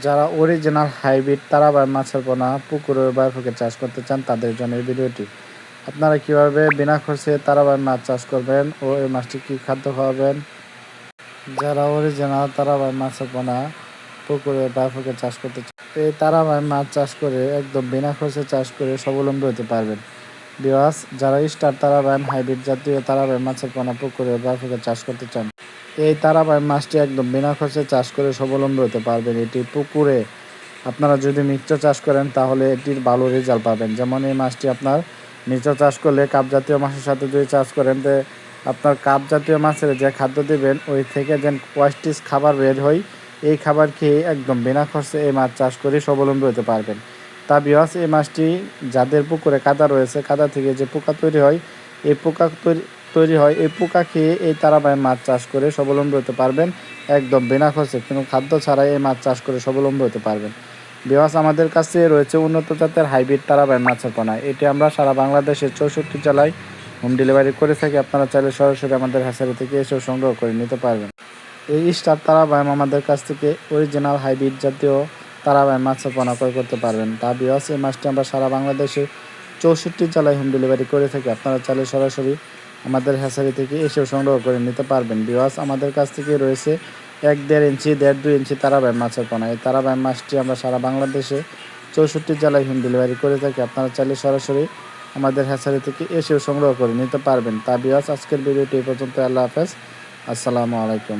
যারা original hybrid তারাবাই মাছের পোনা পুকুরে বা পুকুরে চাষ করতে চান তাদের জন্য এই ভিডিওটি। আপনারা কিভাবে বিনা খরচে তারাবাই মাছ চাষ করবেন ও এই মাছটি কী খাদ্য খাওয়াবেন। যারা অরিজিনাল তারাবাই মাছের পোনা পুকুরে বা পুকুরে চাষ করতে চান, এই তারাবাই মাছ চাষ করে একদম বিনা খরচে চাষ করে স্বাবলম্বী হতে পারবেন। ভিউয়ার্স, যারা স্টার তারাবাই হাইব্রিড জাতীয় তারাবাই মাছের পোনা পুকুরে বা পুকুরে চাষ করতে চান, এই তারাবাই মাছটি একদম বিনা খরচে চাষ করে স্বাবলম্বী হতে পারবেন। এটি পুকুরে আপনারা যদি মিক্সচার চাষ করেন তাহলে এটির ভালো রেজাল্ট পাবেন। যেমন এই মাছটি আপনার মিক্সচার চাষ করলে কাপ জাতীয় মাছের সাথে যদি চাষ করেন, তো আপনার কাপ জাতীয় মাছের যে খাদ্য দেবেন ওই থেকে যেন পৌষ্টিক খাবার বের হয়, এই খাবার খেয়ে একদম বিনা খরচে এই মাছ চাষ করে স্বাবলম্বী হতে পারবেন। তা ভিউয়ার্স, এই মাছটি যাদের পুকুরে কাদা রয়েছে, কাদা থেকে যে পোকা তৈরি হয়, এই পোকা তৈরি হয় এই পোকা খেয়ে এই তারাবাই মাছ চাষ করে স্বাবলম্বী হতে পারবেন। একদম বিনা খরচে কোনো খাদ্য ছাড়াই এই মাছ চাষ করে স্বাবলম্বী হতে পারবেন। ভিউয়ার্স, আমাদের কাছে রয়েছে উন্নত জাতের হাইব্রিড তারাবাই মাছের পোনা। এটি আমরা সারা বাংলাদেশের 64 জেলায় হোম ডেলিভারি করে থাকি। আপনারা চাইলে সরাসরি আমাদের হ্যাচারি থেকে এসেও সংগ্রহ করে নিতে পারবেন। এই স্টার তারাবাই আমাদের কাছ থেকে অরিজিনাল হাইব্রিড জাতীয় তারাবাই মাছের পোনা ক্রয় করতে পারবেন। তা ভিউয়ার্স, এই মাছটি আমরা সারা বাংলাদেশে 64 জেলায় হোম ডেলিভারি করে থাকি। আপনারা চাইলে সরাসরি আমাদের হ্যাচারি থেকে এসেও সংগ্রহ করে নিতে পারবেন। ভিউয়ার্স, আমাদের কাছ থেকে রয়েছে 1-1.5 ইঞ্চি 1.5-2 ইঞ্চি তারাবাই মাছের পোনা। এই তারাবাই মাছটি আমরা সারা বাংলাদেশে 64 জেলায় হোম ডেলিভারি করে থাকি। আপনারা চাইলে সরাসরি আমাদের হ্যাচারি থেকে এসেও সংগ্রহ করে নিতে পারবেন। তা ভিউয়ার্স, আজকের ভিডিওটি এই পর্যন্ত। আল্লাহ হাফেজ, আসসালামু আলাইকুম।